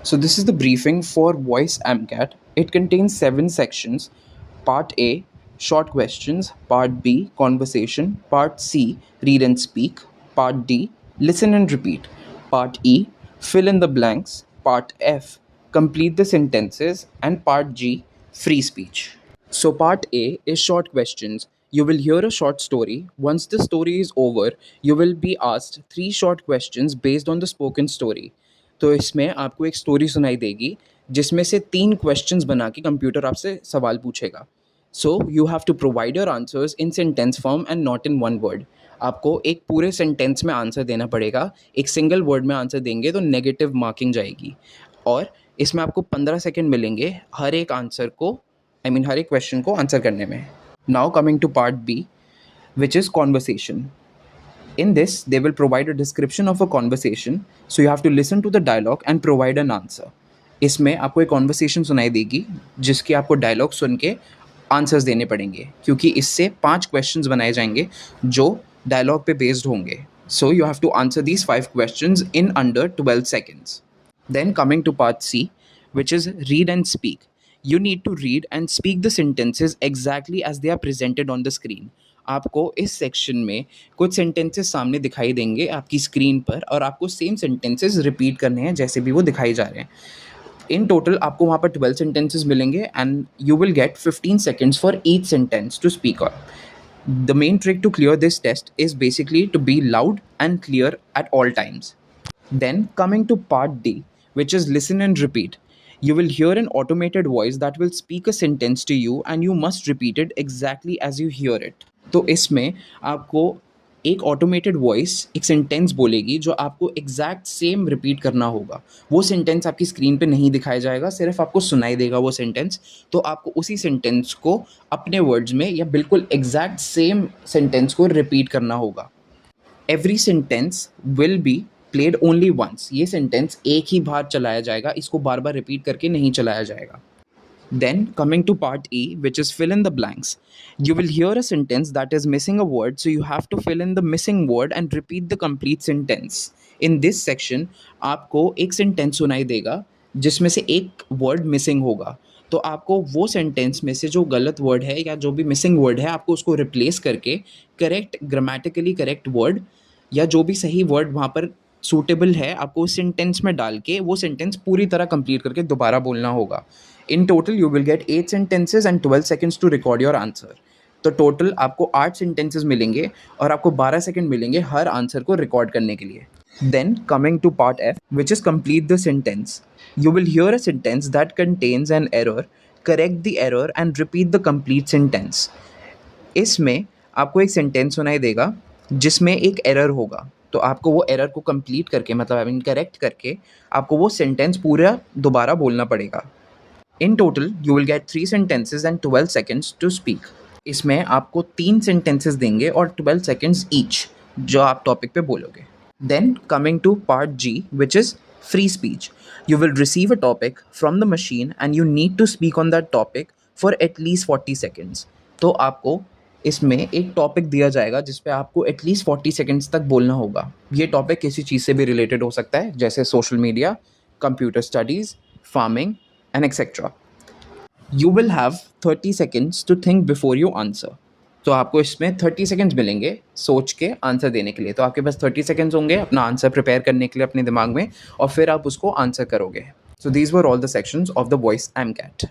So this is the briefing for Voice AMCAT. It contains 7 sections. Part A, short questions. Part B, conversation. Part C, read and speak. Part D, listen and repeat. Part E, fill in the blanks. Part F, complete the sentences. And Part G, free speech. So, part A is short questions. You will hear a short story. Once the story is over, you will be asked 3 short questions based on the spoken story. तो इसमें आपको एक story सुनाई देगी जिसमें से 3 questions बना के कंप्यूटर आपसे सवाल पूछेगा. So you have to provide your answers in sentence form and not in one word. आपको एक पूरे सेंटेंस में आंसर देना पड़ेगा. एक सिंगल वर्ड में आंसर देंगे तो नेगेटिव मार्किंग जाएगी. और इसमें आपको 15 सेकेंड मिलेंगे हर एक आंसर को हर एक क्वेश्चन को आंसर करने में. Now coming to part B, which is conversation. In this, they will provide a description of a conversation, so you have to listen to the dialogue and provide an answer. इसमें आपको एक conversation सुनाई देगी जिसकी आपको dialogue सुन के answers देने पड़ेंगे, क्योंकि इससे 5 क्वेश्चंस बनाए जाएंगे जो डायलॉग पे बेस्ड होंगे. So you have to answer these 5 questions in under 12 seconds. Then coming to part C, which is read and speak. You need to read and speak the sentences exactly as they are presented on the screen. आपको इस section में कुछ sentences सामने दिखाई देंगे आपकी screen पर और आपको सेम सेंटेंसेस रिपीट करने हैं जैसे भी वो दिखाई जा रहे हैं. इन टोटल आपको वहाँ पर 12 सेंटेंसेस मिलेंगे and you will get 15 seconds for each sentence to speak on. The main trick to clear this test is basically to be loud and clear at all times. Then coming to part D, which is listen and repeat. You will hear an automated voice that will speak a sentence to you and you must repeat it exactly as you hear it. तो इसमें आपको एक automated voice एक sentence बोलेगी जो आपको exact same repeat करना होगा. वो सेंटेंस आपकी स्क्रीन पे नहीं दिखाया जाएगा, सिर्फ आपको सुनाई देगा वो सेंटेंस. तो आपको उसी सेंटेंस को अपने वर्ड्स में या बिल्कुल एग्जैक्ट सेम सेंटेंस को रिपीट करना होगा. Every sentence will be played only once. ये सेंटेंस एक ही बार चलाया जाएगा, इसको बार बार रिपीट करके नहीं चलाया जाएगा. Then coming to part E, which is fill in the blanks. You will hear a sentence that is missing a word, so you have to fill in the missing word and repeat the complete sentence. In this section, आपको एक sentence सुनाई देगा जिसमें से एक word missing होगा. तो आपको वो सेंटेंस में से जो गलत वर्ड है या जो भी मिसिंग वर्ड है आपको उसको रिप्लेस करके करेक्ट ग्रामेटिकली करेक्ट वर्ड या जो भी सही वर्ड वहाँ पर सूटेबल है आपको उस सेंटेंस में डाल के वो सेंटेंस पूरी तरह कंप्लीट करके दोबारा बोलना होगा. In total you will get 8 sentences and 12 seconds to record your answer. तो टोटल आपको 8 sentences मिलेंगे और आपको 12 सेकेंड मिलेंगे हर आंसर को रिकॉर्ड करने के लिए. Then coming to part F, which is complete the sentence. You will hear a sentence that contains an error. Correct the error and repeat the complete sentence. इसमें आपको एक सेंटेंस सुनाई देगा जिसमें एक एरर होगा. तो आपको वो एरर को कंप्लीट करके मतलब करेक्ट करके आपको वो सेंटेंस पूरा दोबारा बोलना पड़ेगा. In total you will get 3 sentences and 12 seconds to speak. इसमें आपको 3 sentences देंगे और 12 seconds ईच जो आप टॉपिक पे बोलोगे. Then coming to part G, which is free speech. You will receive a topic from the machine and you need to speak on that topic for at least 40 seconds. तो आपको इसमें एक topic दिया जाएगा जिस पे आपको एटलीस्ट 40 seconds तक बोलना होगा. ये टॉपिक किसी चीज़ से भी रिलेटेड हो सकता है जैसे social media, computer studies, farming and etc. You will have 30 seconds to think before you answer. तो आपको इसमें 30 seconds मिलेंगे सोच के आंसर देने के लिए. तो आपके पास 30 seconds होंगे अपना आंसर प्रिपेयर करने के लिए अपने दिमाग में और फिर आप उसको आंसर करोगे. So these were all the sections of the Voice AMCAT.